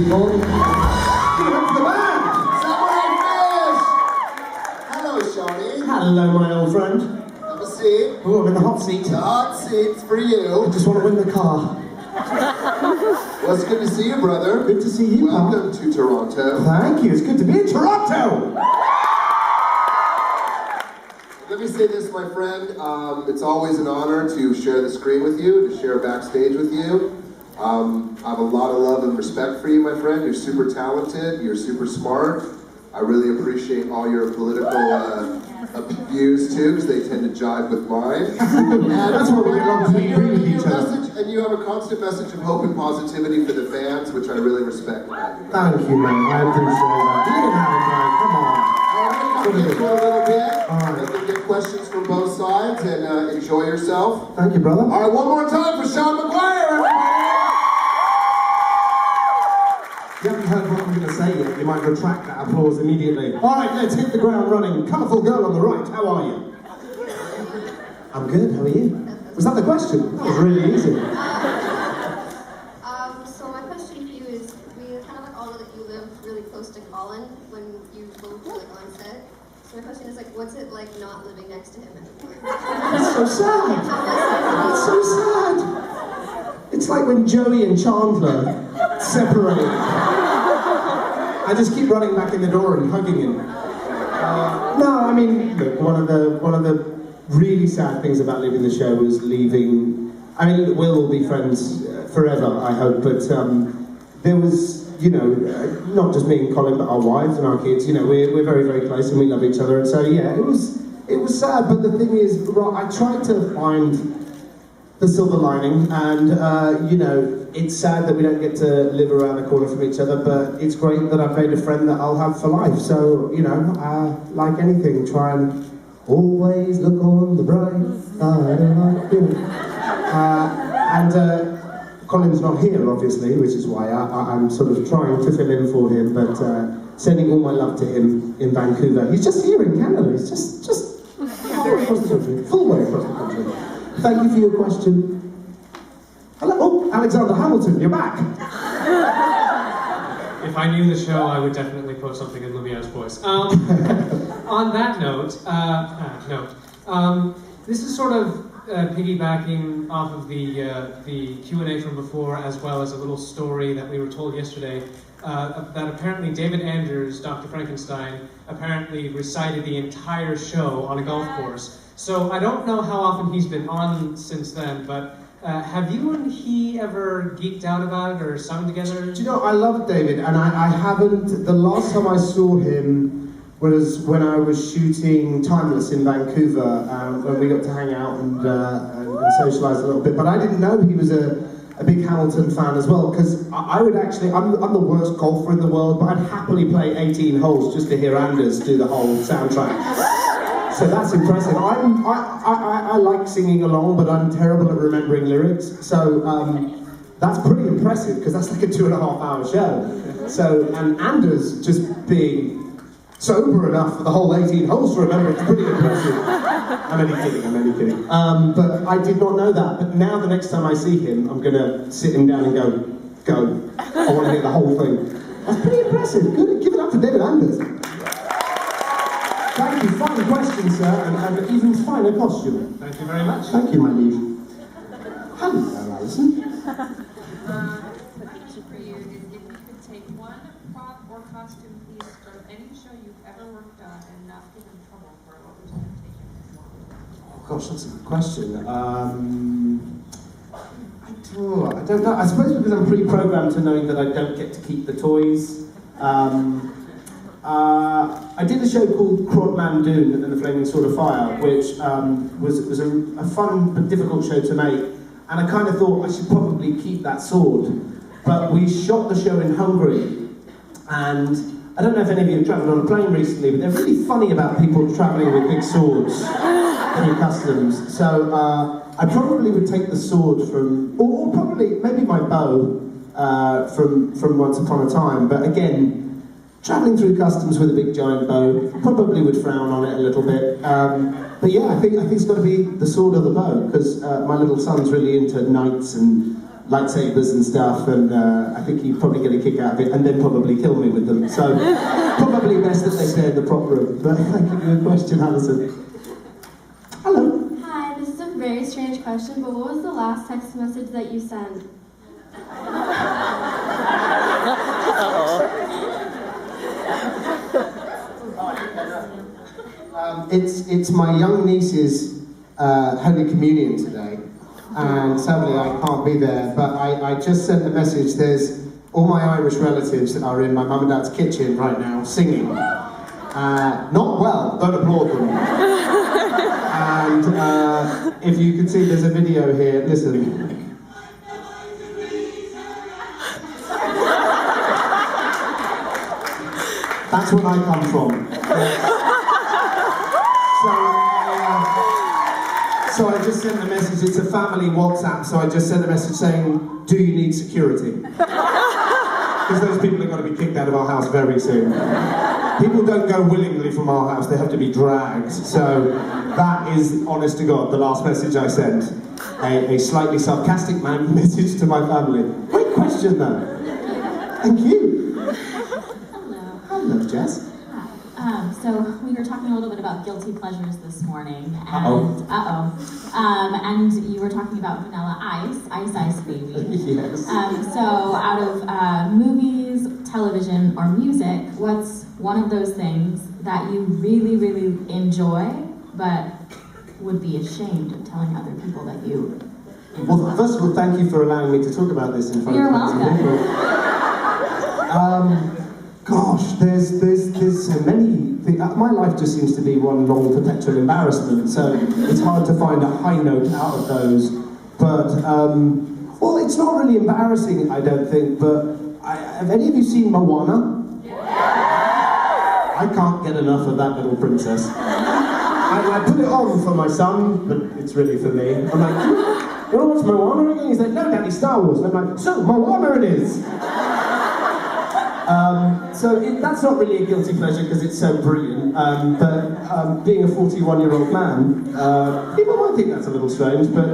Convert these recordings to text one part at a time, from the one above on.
people. Give it up for the band! Samurai Fish! Hello, Shawnee. Hello, my old friend. Have a seat. Oh, I'm in the hot seat. The hot seat's for you. I just want to win the car. Well, it's good to see you, brother. Good to see you, Welcome to Toronto. Thank you. It's good to be in Toronto. Let me say this, my friend. It's always an honor to share the screen with you, to share backstage with you. I have a lot of love and respect for you, my friend. You're super talented. You're super smart. I really appreciate all your political views too, because they tend to jive with mine. That's what we love to agree with each other. And you have a constant message of hope and positivity for the fans, which I really respect about you. Thank you, man. I appreciate that. You didn't have it, man. Come on. We'll get through a little bit. You can get questions from both sides and enjoy yourself. Thank you, brother. All right, one more time for Sean Maguire, everybody. You haven't heard what I'm going to say yet. You might retract that applause immediately. All right, let's hit the ground running. Colourful girl on the right. How are you? I'm good. How are you? Was that the question? That was really easy. So my question for you is, we kind of like all know that you live really close to Colin when you both were like on set. So my question is like, what's it like not living next to him anymore? It's so sad. It's so sad. It's like when Joey and Chandler separate. I just keep running back in the door and hugging him. No, I mean, look, one of the really sad things about leaving the show was leaving. I mean, we'll be friends forever, I hope, but there was, you know, not just me and Colin, but our wives and our kids, you know, we're very, very close and we love each other, and so yeah, it was sad, but the thing is, I tried to find the silver lining, and you know, it's sad that we don't get to live around the corner from each other, but it's great that I've made a friend that I'll have for life, so, you know, like anything, try and always look on the bright side of life. And Colin's not here, obviously, which is why I'm sort of trying to fill in for him, but sending all my love to him in Vancouver. He's just here in Canada. He's just halfway across the country, full way across the country. Thank you for your question. Hello, oh, Alexander Hamilton, you're back. If I knew the show, I would definitely post something in Lumiere's voice. On that note, this is sort of piggybacking off of the Q&A from before, as well as a little story that we were told yesterday, that apparently David Andrews, Dr. Frankenstein, apparently recited the entire show on a golf course. So I don't know how often he's been on since then, but have you and he ever geeked out about it or sung together? Do you know, I love David, and I haven't, the last time I saw him was when I was shooting Timeless in Vancouver, when we got to hang out and socialise a little bit, but I didn't know he was a big Hamilton fan as well, because I would actually, I'm the worst golfer in the world, but I'd happily play 18 holes just to hear Anders do the whole soundtrack. So that's impressive. I like singing along, but I'm terrible at remembering lyrics. So that's pretty impressive, because that's like a 2.5-hour show. So, and Anders just being sober enough for the whole 18 holes to remember, it's pretty impressive. I'm only kidding. But I did not know that. But now the next time I see him, I'm gonna sit him down and go. I want to hear the whole thing. That's pretty impressive. Good. Give it up to David Anders. Thank you, fine question, sir, and even finer costume. Thank you very much. Thank you, my liege. Hello, Alison. The question for you is, if you could take one prop or costume piece from any show you've ever worked on and not get in trouble for it, what would you have taken and why? Oh gosh, that's a good question. I don't know. I suppose because I'm pre-programmed to knowing that I don't get to keep the toys. I did a show called Crodman Doon and the Flaming Sword of Fire, which was a fun but difficult show to make, and I kind of thought I should probably keep that sword. But we shot the show in Hungary, and I don't know if any of you have travelled on a plane recently, but they're really funny about people travelling with big swords through customs. So I probably would take the sword from, or probably maybe my bow from Once Upon a Time, but again, travelling through customs with a big giant bow, probably would frown on it a little bit. But yeah, I think it's got to be the sword or the bow, because my little son's really into knights and lightsabers and stuff, and I think he'd probably get a kick out of it, and then probably kill me with them. So probably best that they stay in the prop room. But thank you for your question, Alison. Hello. Hi, this is a very strange question, but what was the last text message that you sent? It's my young niece's Holy Communion today, and sadly I can't be there, but I just sent a message. There's all my Irish relatives are in my mum and dad's kitchen right now singing. Not well, don't applaud them. And if you can see, there's a video here, listen. That's where I come from. So I just sent a message, it's a family WhatsApp, so I just sent a message saying, do you need security? Because those people are going to be kicked out of our house very soon. People don't go willingly from our house, they have to be dragged. So that is, honest to God, the last message I sent. A slightly sarcastic message to my family. Great question though. Thank you. Hello. Hello, Jess. Hi. So we were talking a little bit about guilty pleasures this morning, and and you were talking about Vanilla Ice, Ice Ice Baby. Yes. So out of movies, television, or music, what's one of those things that you really, really enjoy, but would be ashamed of telling other people that you enjoy? Well, first of all, thank you for allowing me to talk about this in front You're of some people. Gosh, there's so many things. My life just seems to be one long perpetual embarrassment, so it's hard to find a high note out of those. But, well, it's not really embarrassing, I don't think, but have any of you seen Moana? I can't get enough of that little princess. I put it on for my son, but it's really for me. I'm like, you want to watch Moana again? He's like, no, Daddy, Star Wars. And I'm like, so, Moana it is! That's not really a guilty pleasure because it's so brilliant, but being a 41-year-old man, people might think that's a little strange, but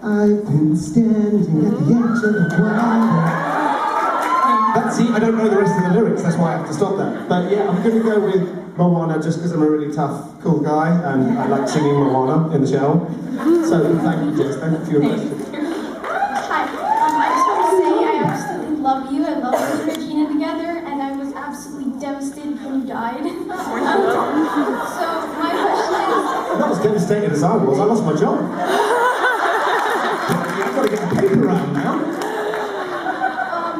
I've been standing at the edge of the water. That's it, I don't know the rest of the lyrics, that's why I have to stop that. But yeah, I'm going to go with Moana just because I'm a really tough, cool guy, and I like singing Moana in the shower. So thank you, Jess, thank you for your question. Hi, I just want to say I absolutely love you. I love you and Regina together, and I was absolutely devastated when you died. So my question is... I'm not as devastated as I was. I lost my job. I've got to get the paper out now.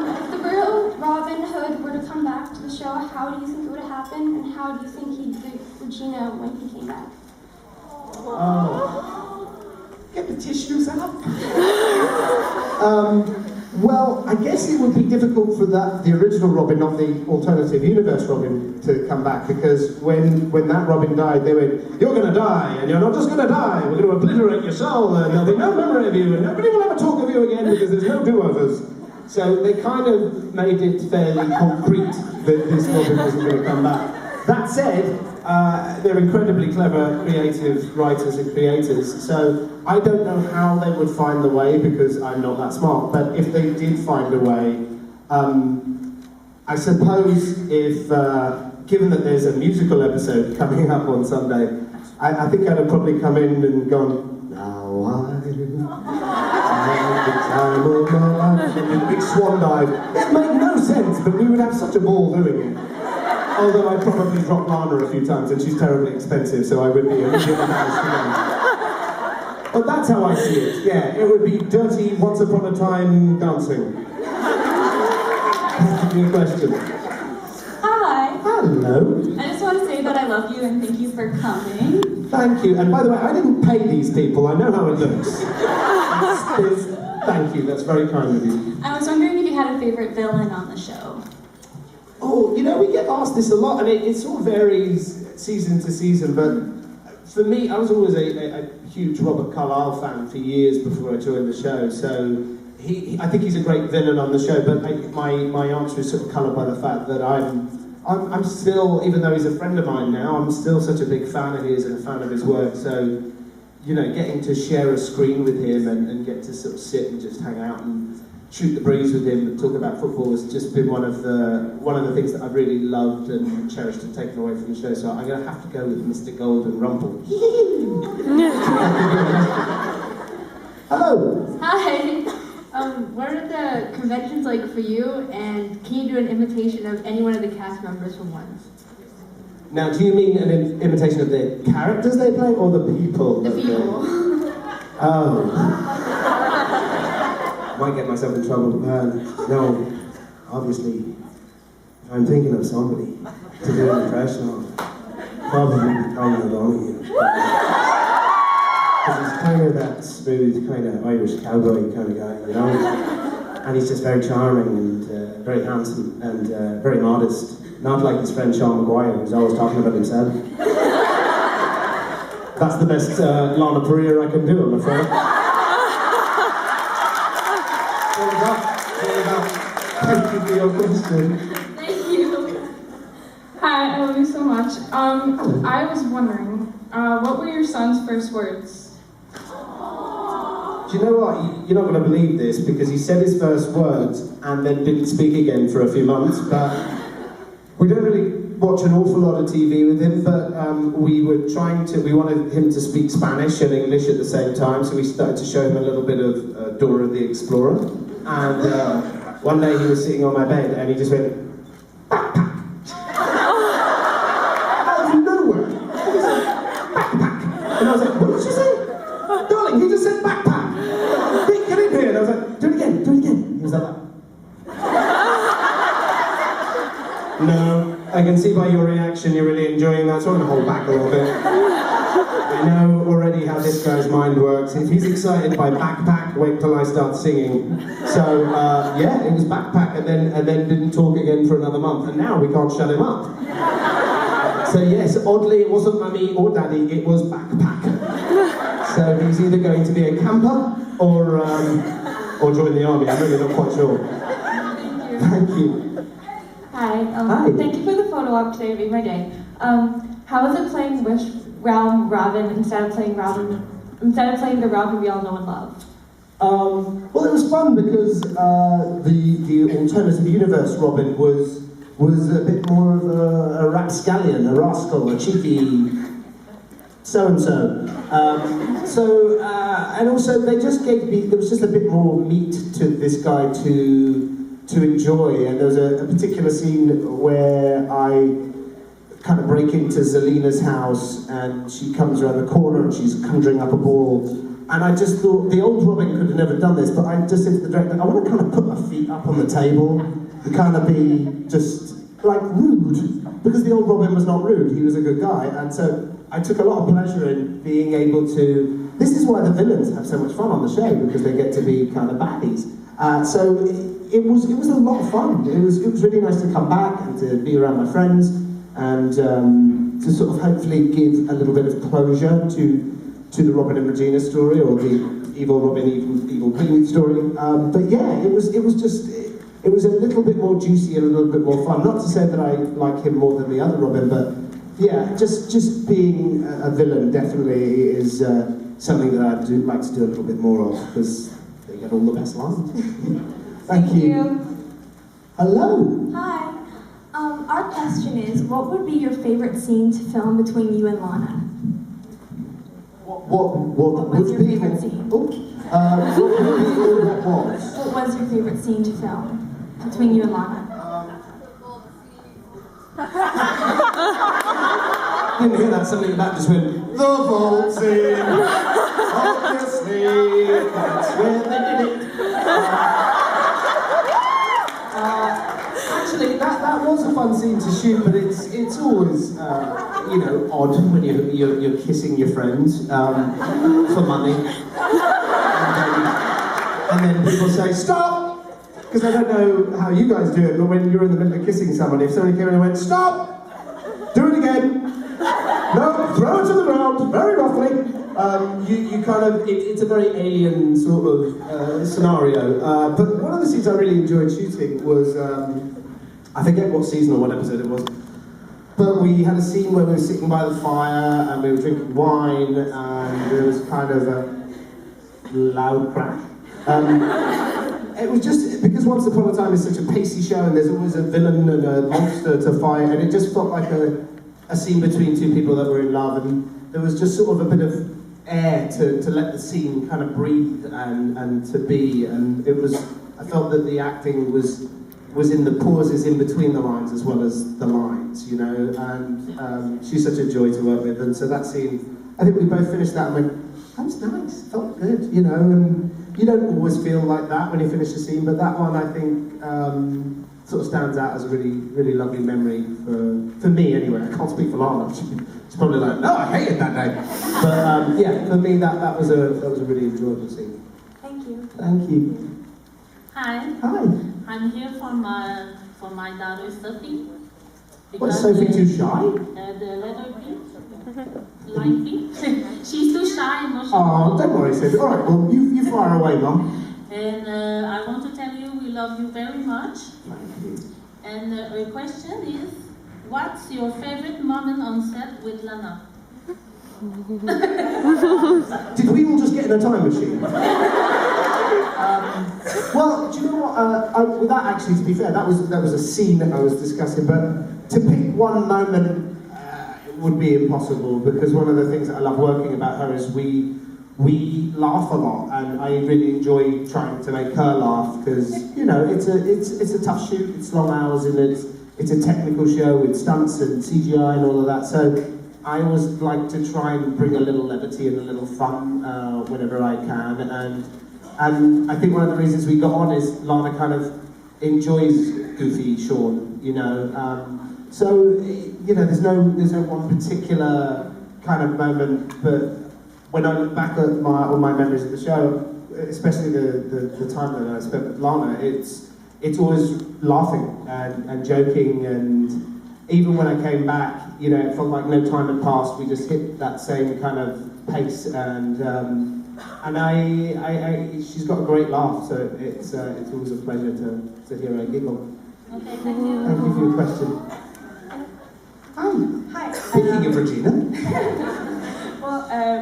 If the real Robin Hood were to come back to the show, how do you think it would have happened, and how do you think he'd do Regina when he came back? Get the tissues out. Well, I guess it would be difficult for the original Robin, not the alternative universe Robin, to come back, because when that Robin died, they went, you're going to die, and you're not just going to die, we're going to obliterate your soul, and there'll be no memory of you, and nobody will ever talk of you again because there's no do-overs. So they kind of made it fairly concrete that this Robin wasn't going to come back. That said, they're incredibly clever, creative writers and creators, so I don't know how they would find the way because I'm not that smart, but if they did find a way, I suppose if, given that there's a musical episode coming up on Sunday, I think I'd have probably come in and gone, now I've had the time of my life, and a big swan dive. It made no sense, but we would have such a ball doing it. Although I'd probably drop Lana a few times, and she's terribly expensive, so I would be a little bit embarrassed again. But that's how I see it, yeah. It would be dirty, once upon a time dancing. That's a good question. Hi. Hello. I just want to say that I love you and thank you for coming. Thank you. And by the way, I didn't pay these people. I know how it looks. Thank you. That's very kind of you. I was wondering if you had a favorite villain on the show. Oh, you know, we get asked this a lot, and it sort of varies season to season, but for me, I was always a huge Robert Carlyle fan for years before I joined the show, so I think he's a great villain on the show, but my answer is sort of coloured by the fact that I'm still, even though he's a friend of mine now, I'm still such a big fan of his and a fan of his work, so, you know, getting to share a screen with him and get to sort of sit and just hang out and shoot the breeze with him and talk about football has just been one of the things that I've really loved and cherished and taken away from the show. So I'm going to have to go with Mr. Golden Rumble. Hello. Hi. What are the conventions like for you? And can you do an imitation of any one of the cast members for once? Now, do you mean an imitation of the characters they play or the people? The people. Oh. Might get myself in trouble. No, obviously, if I'm thinking of somebody to do an impression of, probably Colin O'Donoghue. Because he's kind of that smooth, kind of Irish cowboy kind of guy, you know? And he's just very charming and very handsome and very modest. Not like his friend Sean Maguire, who's always talking about himself. That's the best Lana career I can do, I'm afraid. Thank you for your question. Thank you. Hi, I love you so much. I was wondering, what were your son's first words? Do you know what? You're not going to believe this because he said his first words and then didn't speak again for a few months, but we don't really watch an awful lot of TV with him, but we wanted him to speak Spanish and English at the same time, so we started to show him a little bit of Dora the Explorer. And one day he was sitting on my bed and he just went, backpack. Out of nowhere. He said, backpack. And I was like, what did you say? Darling, he just said backpack. Quick, get in here. And I was like, do it again, do it again. He was like that. No, I can see by your reaction you're really enjoying that, so I'm going to hold back a little bit. I know already how this guy's mind works. If he's excited by backpack, wait till I start singing. So, yeah, it was backpack and then didn't talk again for another month, and now we can't shut him up. So yes, oddly it wasn't mummy or daddy, it was backpack. So he's either going to be a camper or join the army, I'm really not quite sure. Thank you. Hi, Hi. Thank you for the photo op today, it made my day. How was it playing Wish Realm Robin instead of playing the Robin we all know and love? Well, it was fun because the alternative universe Robin was a bit more of a rapscallion, a rascal, a cheeky so-and-so. And also they just gave me, there was just a bit more meat to this guy to enjoy, and there was a particular scene where I kind of break into Zelina's house and she comes around the corner and she's conjuring up a ball, and I just thought the old Robin could have never done this, but I just said to the director, I want to kind of put my feet up on the table and kind of be just like rude, because the old Robin was not rude, he was a good guy, and so I took a lot of pleasure in being able to, this is why the villains have so much fun on the show, because they get to be kind of baddies. So it was a lot of fun. It was really nice to come back and to be around my friends and to sort of hopefully give a little bit of closure to the Robin and Regina story, or the evil Robin, evil Queen story. But yeah, it was a little bit more juicy and a little bit more fun. Not to say that I like him more than the other Robin, but yeah, just being a villain definitely is something that I'd like to do a little bit more of, because they get all the best lines. Thank you. Hello. Hi. Our question is, what would be your favorite scene to film between you and Lana? What was your favorite scene? What was? What was your favorite scene to film between you and Lana? Didn't hear that, something about just went, the vault scene, obviously, that's where they did it. Actually, that was a fun scene to shoot, but it's always, odd when you're kissing your friends for money. And then people say, stop! Because I don't know how you guys do it, but when you're in the middle of kissing someone, if somebody came in and went, stop! Do it again! No, throw it to the ground, very roughly. You kind of, it's a very alien sort of scenario. But one of the scenes I really enjoyed shooting was, I forget what season or what episode it was, but we had a scene where we were sitting by the fire and we were drinking wine and there was kind of a loud crash. it was just because Once Upon a Time is such a pacey show, and there's always a villain and a monster to fight, and it just felt like a scene between two people that were in love, and there was just sort of a bit of air to let the scene kind of breathe and to be, and it was. I felt that the acting was in the pauses in between the lines as well as the lines, you know, and she's such a joy to work with, and so that scene, I think we both finished that and went, that was nice, felt good, you know, and you don't always feel like that when you finish a scene, but that one I think sort of stands out as a really, really lovely memory for me anyway. I can't speak for Lana, she's probably like, no, I hated that day, but yeah, for me that was a really enjoyable scene. Thank you. Thank you. Hi. Hi. I'm here for my daughter Sophie. What, is Sophie too shy? The letter B, line B. She's too shy and no. Oh, don't worry, Sophie. All right, well, you fire away, Mum. And I want to tell you we love you very much. Thank you. And the question is, what's your favorite moment on set with Lana? Did we all just get in a time machine? Well, do you know what? With that, actually, to be fair, that was a scene that I was discussing. But to pick one moment would be impossible, because one of the things that I love working about her is we laugh a lot, and I really enjoy trying to make her laugh, because you know it's a tough shoot, it's long hours, and it's a technical show with stunts and CGI and all of that. So I always like to try and bring a little levity and a little fun whenever I can, and I think one of the reasons we got on is Lana kind of enjoys goofy Sean, you know. So you know, there's no one particular kind of moment, but when I look back at all my memories of the show, especially the time that I spent with Lana, it's always laughing and joking, and even when I came back, you know, it felt like no time had passed. We just hit that same kind of pace, and she's got a great laugh, so it's always a pleasure to hear her giggle. Okay, thank you. Thank you for your question. Hi. Speaking of Regina. Well,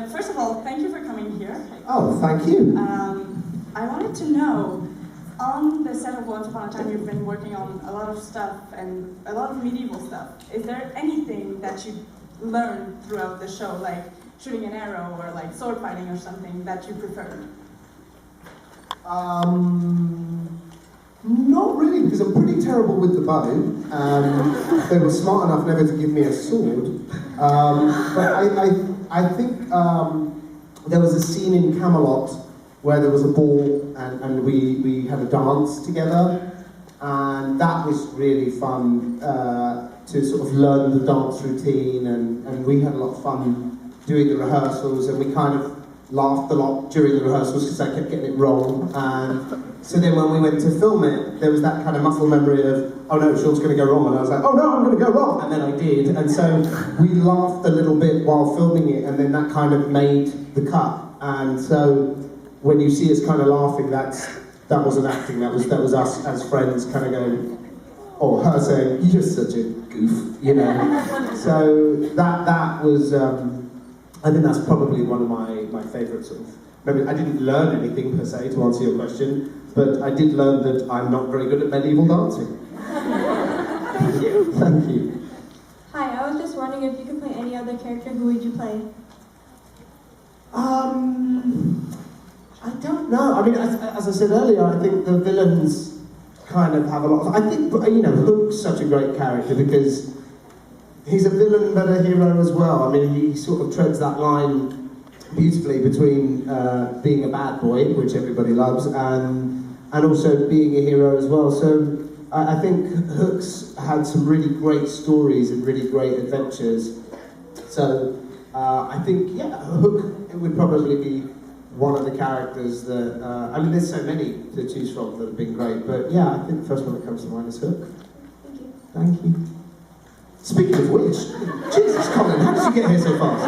first of all, thank you for coming here. Oh, thank you. I wanted to know, on the set of Once Upon a Time, you've been working on a lot of stuff and a lot of medieval stuff. Is there anything that you learned throughout the show, like shooting an arrow or like sword fighting or something that you preferred? Not really, because I'm pretty terrible with the bow. They were smart enough never to give me a sword. But I think there was a scene in Camelot where there was a ball and we had a dance together, and that was really fun to sort of learn the dance routine, and we had a lot of fun doing the rehearsals, and we kind of laughed a lot during the rehearsals because I kept getting it wrong, and so then when we went to film it, there was that kind of muscle memory of, oh no, Sean's going to go wrong, and I was like, oh no, I'm going to go wrong, and then I did, and so we laughed a little bit while filming it, and then that kind of made the cut, and so when you see us kind of laughing, that wasn't acting, that was us as friends kind of going, or her saying, you're such a goof, you know, so that was, I think that's probably one of my favourite sort of, maybe I didn't learn anything per se to answer your question, but I did learn that I'm not very good at medieval dancing. Thank you. Thank you. Hi, I was just wondering if you could play any other character, who would you play? I don't know. I mean, as I said earlier, I think the villains kind of have a lot of, I think, you know, Hook's such a great character because he's a villain but a hero as well. I mean, he sort of treads that line beautifully between being a bad boy, which everybody loves, and also being a hero as well. So I think Hook's had some really great stories and really great adventures. So I think, yeah, Hook would probably be one of the characters that, I mean, there's so many to choose from that have been great, but yeah, I think the first one that comes to mind is Hook. Thank you. Thank you. Speaking of which, Jesus, Colin, how did you get here so fast?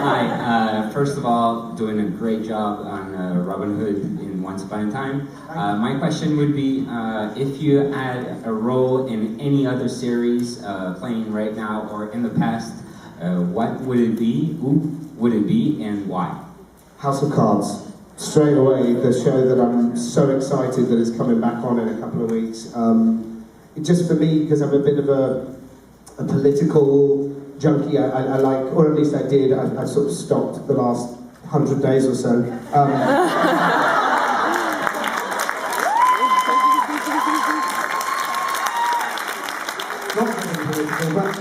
Hi, first of all, doing a great job on Robin Hood in Once Upon a Time. My question would be, if you had a role in any other series playing right now or in the past, what would it be, who would it be, and why? House of Cards. straight away the show that I'm so excited that is coming back on in a couple of weeks. Just for me, because I'm a bit of a political junkie, I like, or at least I did, I sort of stopped the last 100 days or so. Not very political, but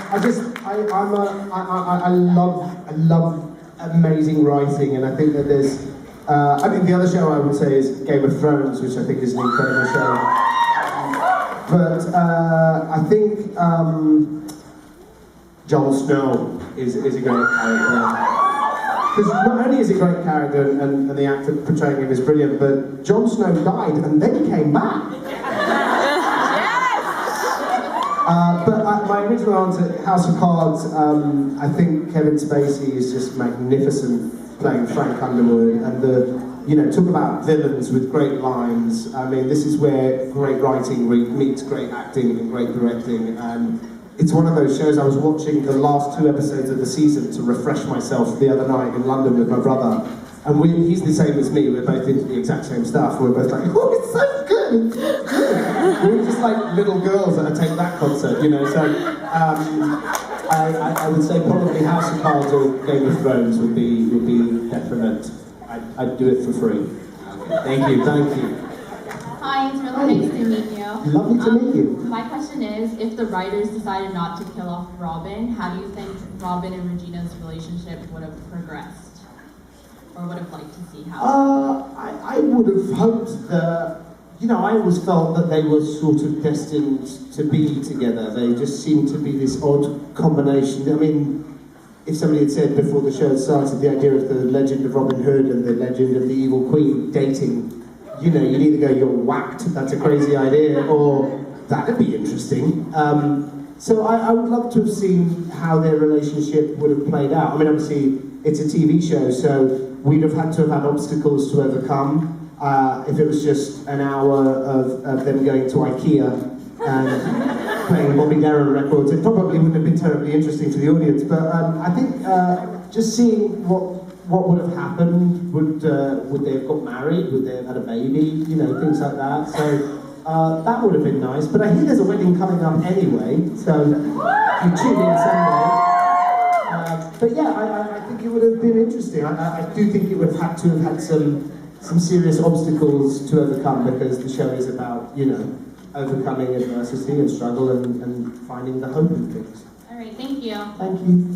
I love amazing writing, and I think that there's, I think the other show I would say is Game of Thrones, which I think is an incredible show. But I think Jon Snow is a great character. Because not only is he a great character and the actor portraying him is brilliant, but Jon Snow died and then came back. But my original answer, House of Cards, I think Kevin Spacey is just magnificent playing Frank Underwood, and talk about villains with great lines. I mean, this is where great writing meets great acting and great directing, and it's one of those shows. I was watching the last 2 episodes of the season to refresh myself the other night in London with my brother, and he's the same as me, we're both into the exact same stuff. We're both like, oh, it's so good! We're just like little girls at a Take That concert, so I would say probably House of Cards or Game of Thrones would be definite. I'd do it for free. Okay. Thank you. Hi, it's really nice to meet you. Lovely to meet you. My question is, if the writers decided not to kill off Robin, how do you think Robin and Regina's relationship would have progressed? Or would have liked to see how? I would have hoped that, I always felt that they were sort of destined to be together. They just seemed to be this odd combination. I mean, if somebody had said before the show started the idea of the legend of Robin Hood and the legend of the evil queen dating, you'd either go, you're whacked, that's a crazy idea, or that'd be interesting. So I would love to have seen how their relationship would have played out. I mean, obviously, it's a TV show, so we'd have had to have had obstacles to overcome. If it was just an hour of them going to IKEA and playing Bobby Darin records, it probably wouldn't have been terribly interesting to the audience. But I think just seeing what would have happened, would they have got married, would they have had a baby, things like that. So that would have been nice. But I hear there's a wedding coming up anyway, so you tune in Sunday. But yeah, I think it would have been interesting. I do think it would have had to have had some serious obstacles to overcome, because the show is about, overcoming adversity and struggle and finding the hope in things. All right, thank you. Thank you.